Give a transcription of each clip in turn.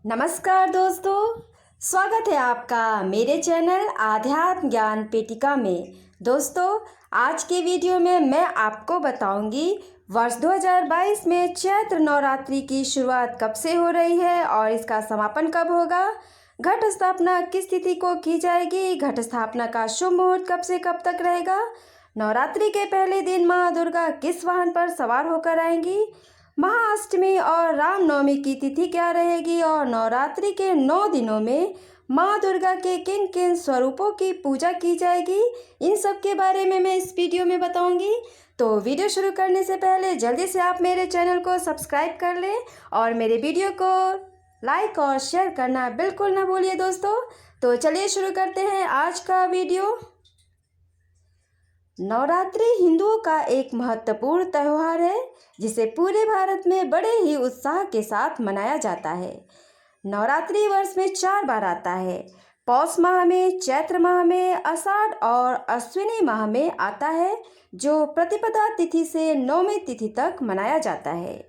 नमस्कार दोस्तों, स्वागत है आपका मेरे चैनल आध्यात्म ज्ञान पेटिका में। दोस्तों, आज के वीडियो में मैं आपको बताऊंगी वर्ष 2022 में चैत्र नवरात्रि की शुरुआत कब से हो रही है और इसका समापन कब होगा। घट स्थापना किस तिथि को की जाएगी, घट स्थापना का शुभ मुहूर्त कब से कब तक रहेगा, नवरात्रि के पहले दिन माँ दुर्गा किस वाहन पर सवार होकर आएंगी, महाअष्टमी और रामनवमी की तिथि क्या रहेगी और नवरात्रि के 9 दिनों में माँ दुर्गा के किन किन स्वरूपों की पूजा की जाएगी, इन सब के बारे में मैं इस वीडियो में बताऊंगी। तो वीडियो शुरू करने से पहले जल्दी से आप मेरे चैनल को सब्सक्राइब कर लें और मेरे वीडियो को लाइक और शेयर करना बिल्कुल ना भूलिए दोस्तों। तो चलिए शुरू करते हैं आज का वीडियो। नवरात्रि हिंदुओं का एक महत्वपूर्ण त्यौहार है जिसे पूरे भारत में बड़े ही उत्साह के साथ मनाया जाता है। नवरात्रि वर्ष में 4 बार आता है। पौष माह में, चैत्र माह में, आषाढ़ और अश्विनी माह में आता है, जो प्रतिपदा तिथि से नौमी तिथि तक मनाया जाता है।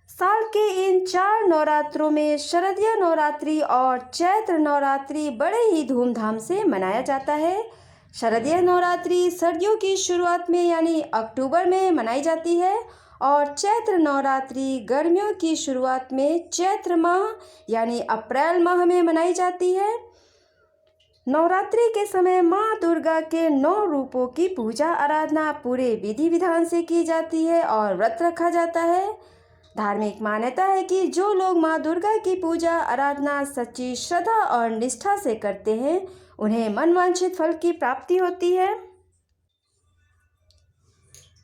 साल के इन 4 नवरात्रों में शरदीय नवरात्रि और चैत्र नवरात्रि बड़े ही धूमधाम से मनाया जाता है। शरदीय नवरात्रि सर्दियों की शुरुआत में यानी अक्टूबर में मनाई जाती है और चैत्र नवरात्रि गर्मियों की शुरुआत में चैत्र माह यानी अप्रैल माह में मनाई जाती है। नवरात्रि के समय माँ दुर्गा के 9 रूपों की पूजा आराधना पूरे विधि विधान से की जाती है और व्रत रखा जाता है। धार्मिक मान्यता है कि जो लोग माँ दुर्गा की पूजा आराधना सच्ची श्रद्धा और निष्ठा से करते हैं, उन्हें मनवांछित फल की प्राप्ति होती है।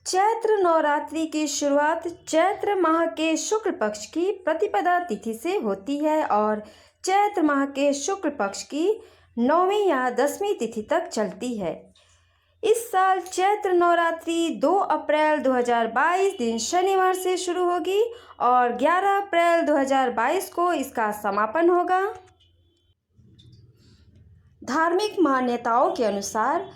चैत्र नवरात्रि की शुरुआत चैत्र माह के शुक्ल पक्ष की प्रतिपदा तिथि से होती है और चैत्र माह के शुक्ल पक्ष की 9वीं या 10वीं तिथि तक चलती है। इस साल चैत्र नवरात्रि 2 अप्रैल 2022 दिन शनिवार से शुरू होगी और 11 अप्रैल 2022 को इसका समापन होगा। धार्मिक मान्यताओं के अनुसार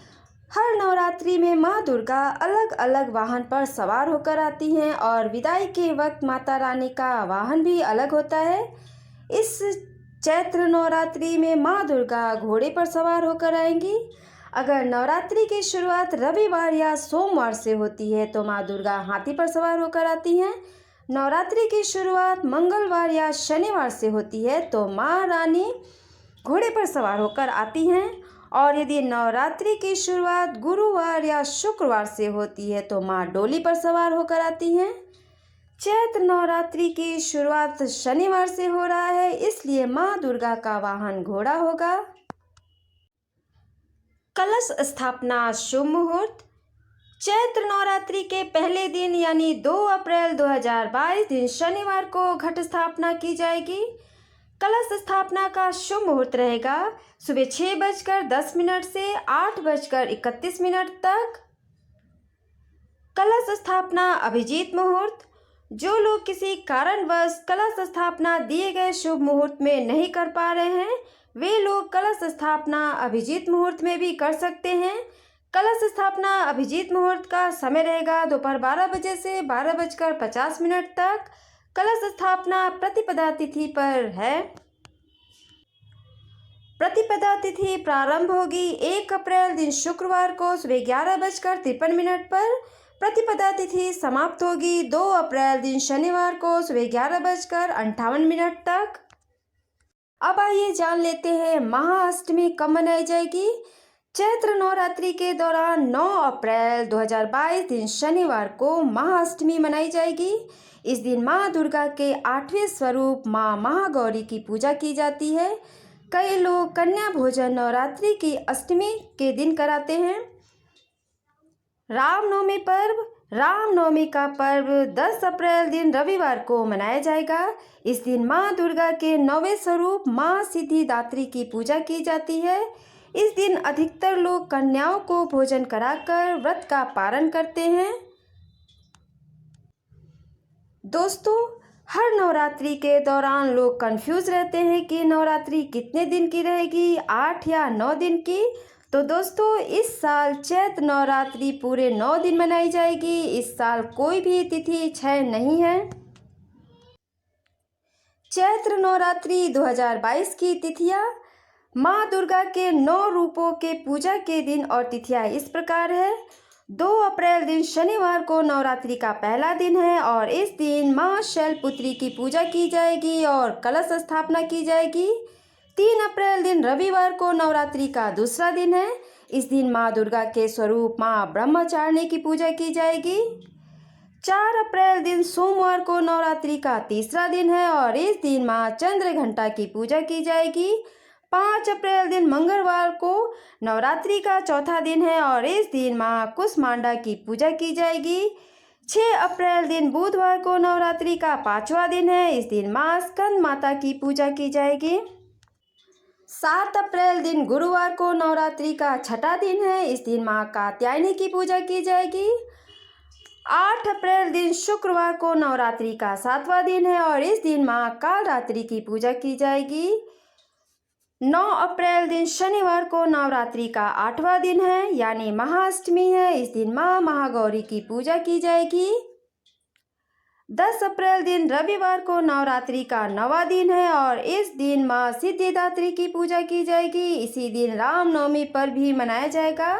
हर नवरात्रि में माँ दुर्गा अलग अलग वाहन पर सवार होकर आती हैं और विदाई के वक्त माता रानी का वाहन भी अलग होता है। इस चैत्र नवरात्रि में माँ दुर्गा घोड़े पर सवार होकर आएंगी। अगर नवरात्रि की शुरुआत रविवार या सोमवार से होती है तो माँ दुर्गा हाथी पर सवार होकर आती हैं। नवरात्रि की शुरुआत मंगलवार या शनिवार से होती है तो माँ रानी घोड़े पर सवार होकर आती हैं और यदि नवरात्रि की शुरुआत गुरुवार या शुक्रवार से होती है तो माँ डोली पर सवार होकर आती हैं। चैत्र नवरात्रि की शुरुआत शनिवार से हो रहा है, इसलिए माँ दुर्गा का वाहन घोड़ा होगा। कलश स्थापना शुभ मुहूर्त चैत्र नवरात्रि के पहले दिन यानी 2 अप्रैल 2022 दिन शनिवार को घट स्थापना की जाएगी। कलश स्थापना का शुभ मुहूर्त रहेगा सुबह 6:10 से 8:31 तक। कलश स्थापना अभिजीत मुहूर्त जो लोग किसी कारणवश कलश स्थापना दिए गए शुभ मुहूर्त में नहीं कर पा रहे हैं, वे लोग कलश स्थापना अभिजीत मुहूर्त में भी कर सकते हैं। कलश स्थापना अभिजीत मुहूर्त का समय रहेगा दोपहर 12 बजे से 12:50 तक। कलश स्थापना प्रतिपदा तिथि पर है। प्रतिपदा तिथि प्रारंभ होगी 1 अप्रैल दिन शुक्रवार को सुबह 11:53 पर। प्रतिपदा तिथि समाप्त होगी 2 अप्रैल दिन शनिवार को सुबह 11:58 तक। अब आइए जान लेते हैं महाअष्टमी कब मनाई जाएगी। चैत्र नवरात्रि के दौरान 9 अप्रैल 2022 दिन शनिवार को महाअष्टमी मनाई जाएगी। इस दिन माँ दुर्गा के 8वें स्वरूप माँ महागौरी की पूजा की जाती है। कई लोग कन्या भोजन नवरात्रि की अष्टमी के दिन कराते हैं। रामनवमी का पर्व 10 अप्रैल दिन रविवार को मनाया जाएगा। इस दिन माँ दुर्गा के 9वें स्वरूप माँ सिद्धिदात्री की पूजा की जाती है। इस दिन अधिकतर लोग कन्याओं को भोजन कराकर व्रत का पारण करते हैं। दोस्तों, हर नवरात्रि के दौरान लोग कंफ्यूज रहते हैं कि नवरात्रि कितने दिन की रहेगी, 8 या 9 दिन की। तो दोस्तों, इस साल चैत्र नवरात्रि पूरे 9 दिन मनाई जाएगी। इस साल कोई भी तिथि क्षय नहीं है। चैत्र नवरात्रि 2022 की तिथियां। माँ दुर्गा के 9 रूपों के पूजा के दिन और तिथियां इस प्रकार है। 2 अप्रैल दिन शनिवार को नवरात्रि का पहला दिन है और इस दिन माँ शैलपुत्री की पूजा की जाएगी और कलश स्थापना की जाएगी। 3 अप्रैल दिन रविवार को नवरात्रि का दूसरा दिन है। इस दिन माँ दुर्गा के स्वरूप माँ ब्रह्मचारिणी की पूजा की जाएगी। 4 अप्रैल दिन सोमवार को नवरात्रि का तीसरा दिन है और इस दिन माँ चंद्रघंटा की पूजा की जाएगी। 5 अप्रैल दिन मंगलवार को नवरात्रि का चौथा दिन है और इस दिन माँ कुष्मांडा की पूजा की जाएगी। 6 अप्रैल दिन बुधवार को नवरात्रि का 5वां दिन है। इस दिन माँ स्कंद माता की पूजा की जाएगी। 7 अप्रैल दिन गुरुवार को नवरात्रि का छठा दिन है। इस दिन माँ कात्यायनी की पूजा की जाएगी। 8 अप्रैल दिन शुक्रवार को नवरात्रि का 7वां दिन है और इस दिन माँ कालरात्रि की पूजा की जाएगी। 9 अप्रैल दिन शनिवार को नवरात्रि का 8वां दिन है यानी महाअष्टमी है। इस दिन माँ महागौरी की पूजा की जाएगी। 10 अप्रैल दिन रविवार को नवरात्रि का 9वां दिन है और इस दिन माँ सिद्धिदात्री की पूजा की जाएगी। इसी दिन रामनवमी पर्व भी मनाया जाएगा।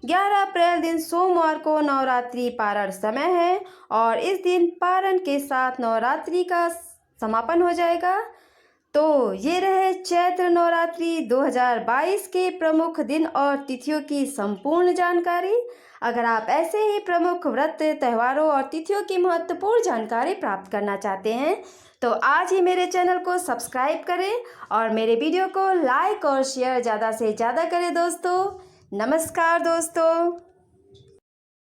11 अप्रैल दिन सोमवार को नवरात्रि पारण समय है और इस दिन पारण के साथ नवरात्रि का समापन हो जाएगा। तो ये रहे चैत्र नवरात्रि 2022 के प्रमुख दिन और तिथियों की संपूर्ण जानकारी। अगर आप ऐसे ही प्रमुख व्रत, त्योहारों और तिथियों की महत्वपूर्ण जानकारी प्राप्त करना चाहते हैं तो आज ही मेरे चैनल को सब्सक्राइब करें और मेरे वीडियो को लाइक और शेयर ज़्यादा से ज़्यादा करें दोस्तों। नमस्कार दोस्तों।